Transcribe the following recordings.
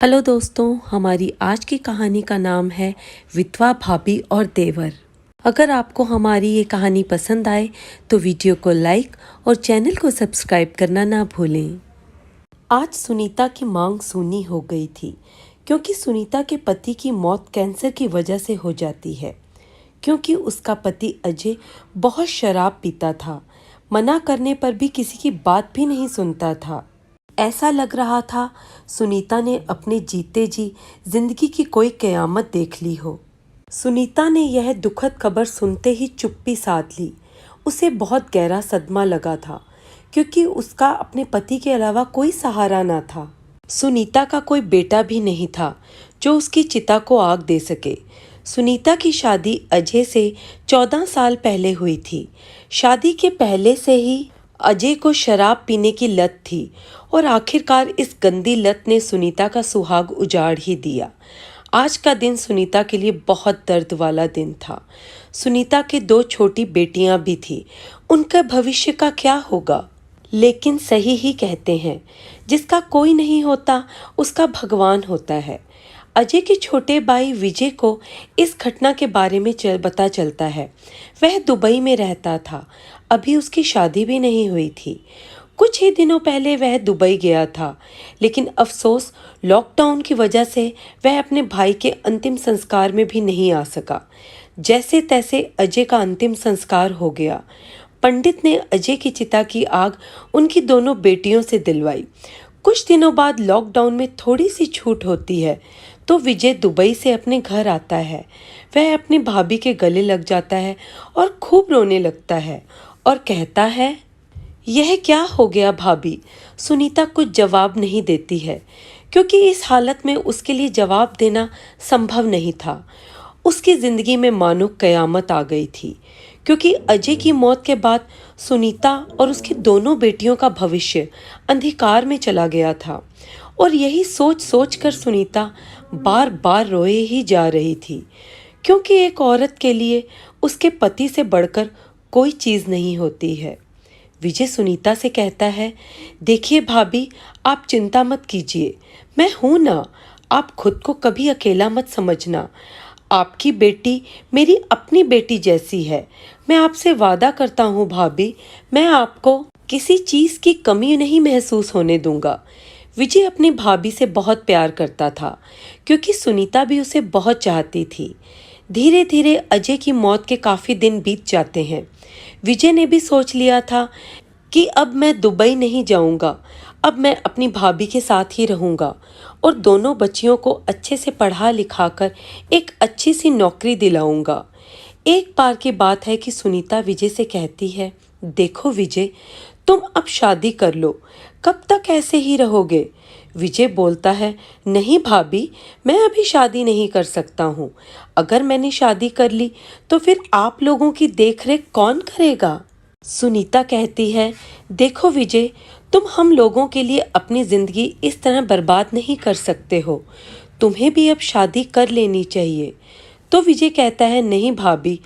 Hello दोस्तों, हमारी आज की कहानी का नाम है विधवा भाभी और देवर। अगर आपको हमारी ये कहानी पसंद आए तो वीडियो को लाइक और चैनल को सब्सक्राइब करना ना भूलें। आज सुनीता की मांग सूनी हो गई थी क्योंकि सुनीता के पति की मौत कैंसर की वजह से हो जाती है। क्योंकि उसका पति अजय बहुत शराब पीता था, मना करने पर भी किसी की बात भी नहीं सुनता था। ऐसा लग रहा था सुनीता ने अपने जीते जी जिंदगी की कोई कयामत देख ली हो। सुनीता ने यह दुखद खबर सुनते ही चुप्पी साध ली। उसे बहुत गहरा सदमा लगा था क्योंकि उसका अपने पति के अलावा कोई सहारा ना था। सुनीता का कोई बेटा भी नहीं था जो उसकी चिता को आग दे सके। सुनीता की शादी अजय से 14 साल पहले हुई थी। शादी के पहले से ही अजय को शराब पीने की लत थी और आखिरकार इस गंदी लत ने सुनीता का सुहाग उजाड़ ही दिया। आज का दिन सुनीता के लिए बहुत दर्द वाला दिन था। सुनीता के 2 छोटी बेटियां भी थी। उनका भविष्य का क्या होगा? लेकिन सही ही कहते हैं, जिसका कोई नहीं होता उसका भगवान होता है। अजय के छोटे भाई विजय को इस घटना के बारे में पता चलता है। वह दुबई में रहता था। अभी उसकी शादी भी नहीं हुई थी। कुछ ही दिनों पहले वह दुबई गया था, लेकिन अफसोस लॉकडाउन की वजह से वह अपने भाई के अंतिम संस्कार में भी नहीं आ सका। जैसे तैसे अजय का अंतिम संस्कार हो गया। पंडित ने अजय की चिता की आग उनकी दोनों बेटियों से दिलवाई। कुछ दिनों बाद लॉकडाउन में थोड़ी सी छूट होती है तो विजय दुबई से अपने घर आता है। वह अपनी भाभी के गले लग जाता है और खूब रोने लगता है और कहता है, यह क्या हो गया भाभी? सुनीता कुछ जवाब नहीं देती है क्योंकि इस हालत में उसके लिए जवाब देना संभव नहीं था। उसकी जिंदगी में मानो कयामत आ गई थी क्योंकि अजय की मौत के बाद सुनीता और उसकी दोनों बेटियों का भविष्य अंधकार में चला गया था। और यही सोच सोच कर सुनीता बार बार रोए ही जा रही थी क्योंकि एक औरत के लिए उसके पति से बढ़कर कोई चीज़ नहीं होती है। विजय सुनीता से कहता है, देखिए भाभी, आप चिंता मत कीजिए, मैं हूं ना। आप खुद को कभी अकेला मत समझना। आपकी बेटी मेरी अपनी बेटी जैसी है। मैं आपसे वादा करता हूं भाभी, मैं आपको किसी चीज़ की कमी नहीं महसूस होने दूंगा। विजय अपनी भाभी से बहुत प्यार करता था क्योंकि सुनीता भी उसे बहुत चाहती थी। धीरे धीरे अजय की मौत के काफ़ी दिन बीत जाते हैं। विजय ने भी सोच लिया था कि अब मैं दुबई नहीं जाऊंगा, अब मैं अपनी भाभी के साथ ही रहूंगा और दोनों बच्चियों को अच्छे से पढ़ा लिखाकर एक अच्छी सी नौकरी दिलाऊंगा। एक बार की बात है कि सुनीता विजय से कहती है, देखो विजय, तुम अब शादी कर लो, कब तक ऐसे ही रहोगे? विजय बोलता है, नहीं भाभी, मैं अभी शादी नहीं कर सकता हूँ। अगर मैंने शादी कर ली तो फिर आप लोगों की देखरेख कौन करेगा? सुनीता कहती है, देखो विजय, तुम हम लोगों के लिए अपनी जिंदगी इस तरह बर्बाद नहीं कर सकते हो। तुम्हें भी अब शादी कर लेनी चाहिए। तो विजय कहता है, नहीं भाभी,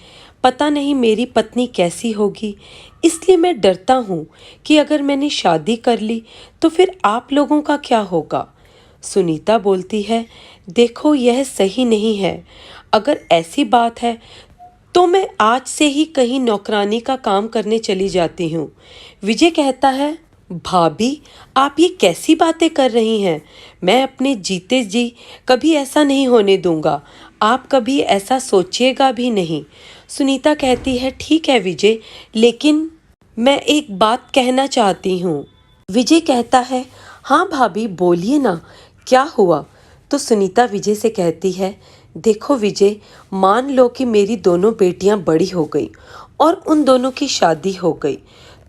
पता नहीं मेरी पत्नी कैसी होगी, इसलिए मैं डरता हूँ कि अगर मैंने शादी कर ली तो फिर आप लोगों का क्या होगा? सुनीता बोलती है, देखो यह सही नहीं है। अगर ऐसी बात है तो मैं आज से ही कहीं नौकरानी का काम करने चली जाती हूँ। विजय कहता है, भाभी, आप ये कैसी बातें कर रही हैं? मैं अपने जीते जी कभी ऐसा नहीं होने दूंगा। आप कभी ऐसा सोचिएगा भी नहीं। सुनीता कहती है, ठीक है विजय, लेकिन मैं एक बात कहना चाहती हूँ। विजय कहता है, हाँ भाभी, बोलिए ना, क्या हुआ? तो सुनीता विजय से कहती है, देखो विजय, मान लो कि मेरी दोनों बेटियां बड़ी हो गई और उन दोनों की शादी हो गई,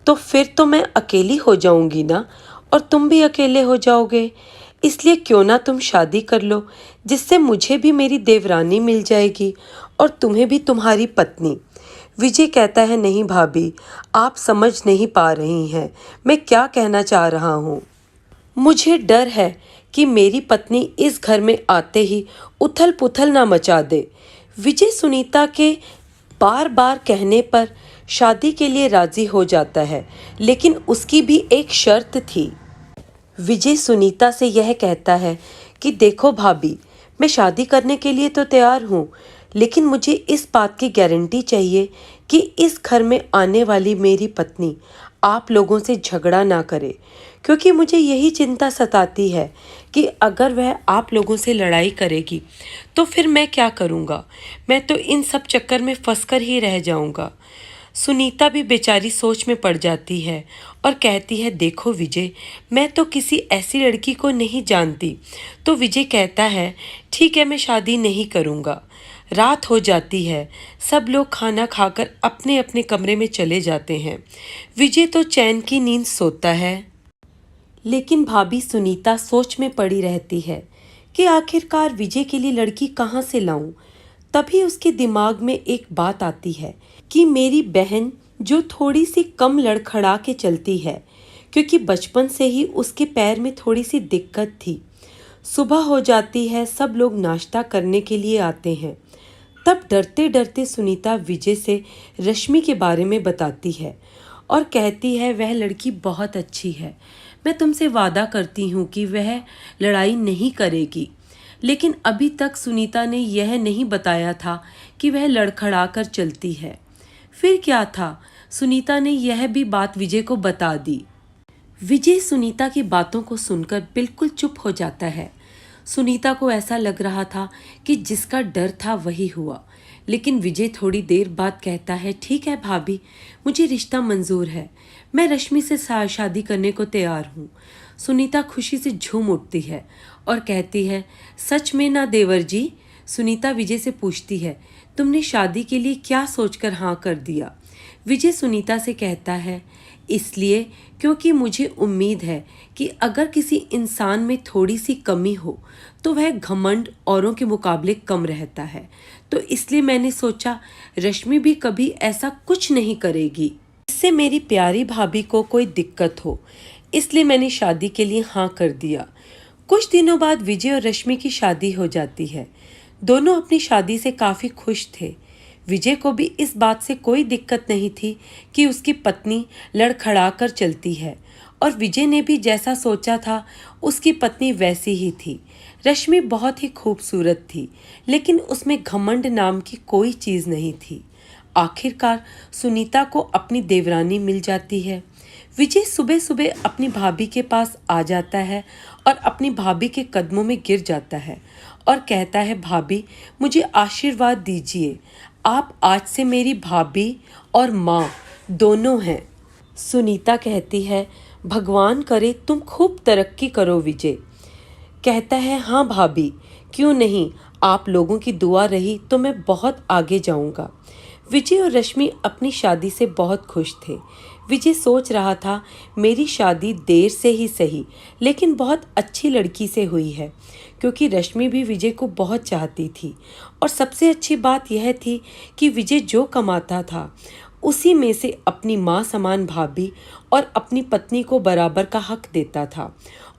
तो फिर तो मैं अकेली हो जाऊंगी ना, और तुम भी अकेले हो जाओगे। इसलिए क्यों ना तुम शादी कर लो, जिससे मुझे भी मेरी देवरानी मिल जाएगी और तुम्हें भी तुम्हारी पत्नी। विजय कहता है, नहीं भाभी, आप समझ नहीं पा रही हैं मैं क्या कहना चाह रहा हूँ। मुझे डर है कि मेरी पत्नी इस घर में आते ही उथल पुथल ना मचा दे। विजय सुनीता के बार बार कहने पर शादी के लिए राजी हो जाता है, लेकिन उसकी भी एक शर्त थी। विजय सुनीता से यह कहता है कि देखो भाभी, मैं शादी करने के लिए तो तैयार हूँ, लेकिन मुझे इस बात की गारंटी चाहिए कि इस घर में आने वाली मेरी पत्नी आप लोगों से झगड़ा ना करे, क्योंकि मुझे यही चिंता सताती है कि अगर वह आप लोगों से लड़ाई करेगी तो फिर मैं क्या करूँगा। मैं तो इन सब चक्कर में फंसकर ही रह जाऊँगा। सुनीता भी बेचारी सोच में पड़ जाती है और कहती है, देखो विजय, मैं तो किसी ऐसी लड़की को नहीं जानती। तो विजय कहता है, ठीक है, मैं शादी नहीं करूँगा। रात हो जाती है, सब लोग खाना खाकर अपने अपने कमरे में चले जाते हैं। विजय तो चैन की नींद सोता है, लेकिन भाभी सुनीता सोच में पड़ी रहती है कि आखिरकार विजय के लिए लड़की कहाँ से लाऊं। तभी उसके दिमाग में एक बात आती है कि मेरी बहन जो थोड़ी सी कम लड़खड़ा के चलती है, क्योंकि बचपन से ही उसके पैर में थोड़ी सी दिक्कत थी। सुबह हो जाती है, सब लोग नाश्ता करने के लिए आते हैं। तब डरते डरते सुनीता विजय से रश्मि के बारे में बताती है और कहती है, वह लड़की बहुत अच्छी है, मैं तुमसे वादा करती हूँ कि वह लड़ाई नहीं करेगी। लेकिन अभी तक सुनीता ने यह नहीं बताया था कि वह लड़खड़ा कर चलती है। फिर क्या था, सुनीता ने यह भी बात विजय को बता दी। विजय सुनीता की बातों को सुनकर बिल्कुल चुप हो जाता है। सुनीता को ऐसा लग रहा था कि जिसका डर था वही हुआ। लेकिन विजय थोड़ी देर बाद कहता है, ठीक है भाभी, मुझे रिश्ता मंजूर है, मैं रश्मि से शादी करने को तैयार हूँ। सुनीता खुशी से झूम उठती है और कहती है, सच में ना देवर जी? सुनीता विजय से पूछती है, तुमने शादी के लिए क्या सोचकर हाँ कर दिया? विजय सुनीता से कहता है, इसलिए क्योंकि मुझे उम्मीद है कि अगर किसी इंसान में थोड़ी सी कमी हो तो वह घमंड औरों के मुकाबले कम रहता है। तो इसलिए मैंने सोचा रश्मि भी कभी ऐसा कुछ नहीं करेगी इससे मेरी प्यारी भाभी को कोई दिक्कत हो, इसलिए मैंने शादी के लिए हाँ कर दिया। कुछ दिनों बाद विजय और रश्मि की शादी हो जाती है। दोनों अपनी शादी से काफ़ी खुश थे। विजय को भी इस बात से कोई दिक्कत नहीं थी कि उसकी पत्नी लड़खड़ा कर चलती है, और विजय ने भी जैसा सोचा था उसकी पत्नी वैसी ही थी। रश्मि बहुत ही खूबसूरत थी, लेकिन उसमें घमंड नाम की कोई चीज़ नहीं थी। आखिरकार सुनीता को अपनी देवरानी मिल जाती है। विजय सुबह सुबह अपनी भाभी के पास आ जाता है और अपनी भाभी के कदमों में गिर जाता है और कहता है, भाभी मुझे आशीर्वाद दीजिए, आप आज से मेरी भाभी और माँ दोनों हैं। सुनीता कहती है, भगवान करे तुम खूब तरक्की करो। विजय कहता है, हाँ भाभी, क्यों नहीं, आप लोगों की दुआ रही तो मैं बहुत आगे जाऊंगा। विजय और रश्मि अपनी शादी से बहुत खुश थे। विजय सोच रहा था, मेरी शादी देर से ही सही लेकिन बहुत अच्छी लड़की से हुई है, क्योंकि रश्मि भी विजय को बहुत चाहती थी। और सबसे अच्छी बात यह थी कि विजय जो कमाता था उसी में से अपनी माँ समान भाभी और अपनी पत्नी को बराबर का हक देता था,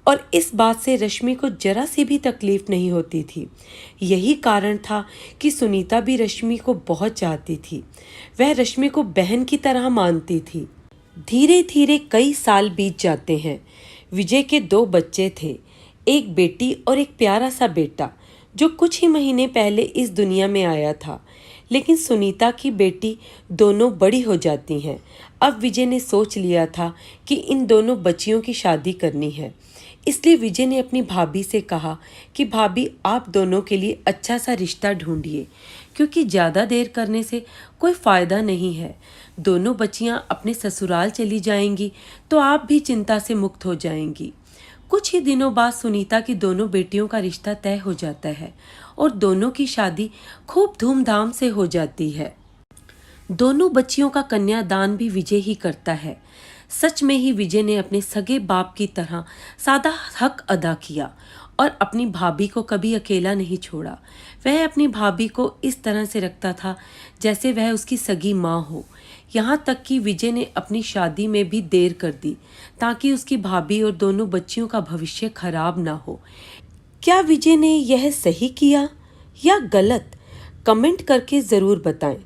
और इस बात से रश्मि को जरा सी भी तकलीफ नहीं होती थी। यही कारण था कि सुनीता भी रश्मि को बहुत चाहती थी। वह रश्मि को बहन की तरह मानती थी। धीरे धीरे कई साल बीत जाते हैं। विजय के 2 बच्चे थे, एक बेटी और एक प्यारा सा बेटा, जो कुछ ही महीने पहले इस दुनिया में आया था। लेकिन सुनीता की बेटी दोनों बड़ी हो जाती हैं। अब विजय ने सोच लिया था कि इन दोनों बच्चियों की शादी करनी है। इसलिए विजय ने अपनी भाभी से कहा कि भाभी, आप दोनों के लिए अच्छा सा रिश्ता ढूंढिए, क्योंकि ज़्यादा देर करने से कोई फ़ायदा नहीं है। दोनों बच्चियां अपने ससुराल चली जाएंगी तो आप भी चिंता से मुक्त हो जाएंगी। कुछ ही दिनों बाद सुनीता की दोनों बेटियों का रिश्ता तय हो जाता है और दोनों की शादी खूब धूमधाम से हो जाती है। दोनों बच्चियों का कन्यादान भी विजय ही करता है। सच में ही विजय ने अपने सगे बाप की तरह सादा हक अदा किया और अपनी भाभी को कभी अकेला नहीं छोड़ा। वह अपनी भाभी को इस तरह से रखता था जैसे वह उसकी सगी माँ हो। यहाँ तक कि विजय ने अपनी शादी में भी देर कर दी ताकि उसकी भाभी और दोनों बच्चियों का भविष्य खराब ना हो। क्या विजय ने यह सही किया या गलत, कमेंट करके ज़रूर बताएं।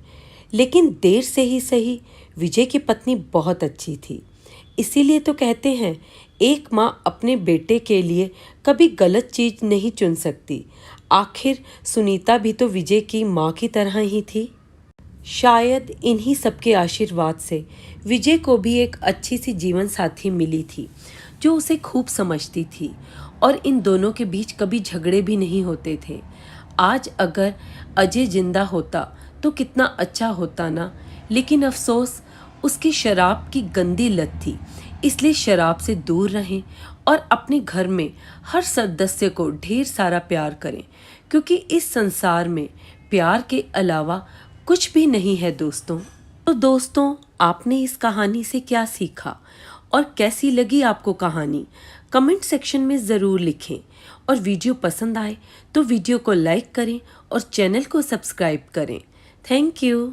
लेकिन देर से ही सही, विजय की पत्नी बहुत अच्छी थी। इसीलिए तो कहते हैं एक माँ अपने बेटे के लिए कभी गलत चीज नहीं चुन सकती। आखिर सुनीता भी तो विजय की माँ की तरह ही थी। शायद इन्हीं सबके आशीर्वाद से विजय को भी एक अच्छी सी जीवन साथी मिली थी जो उसे खूब समझती थी, और इन दोनों के बीच कभी झगड़े भी नहीं होते थे। आज अगर अजय जिंदा होता तो कितना अच्छा होता ना, लेकिन अफसोस उसकी शराब की गंदी लत थी। इसलिए शराब से दूर रहें और अपने घर में हर सदस्य को ढेर सारा प्यार करें, क्योंकि इस संसार में प्यार के अलावा कुछ भी नहीं है दोस्तों। तो दोस्तों, आपने इस कहानी से क्या सीखा और कैसी लगी आपको कहानी, कमेंट सेक्शन में ज़रूर लिखें। और वीडियो पसंद आए तो वीडियो को लाइक करें और चैनल को सब्सक्राइब करें। Thank you.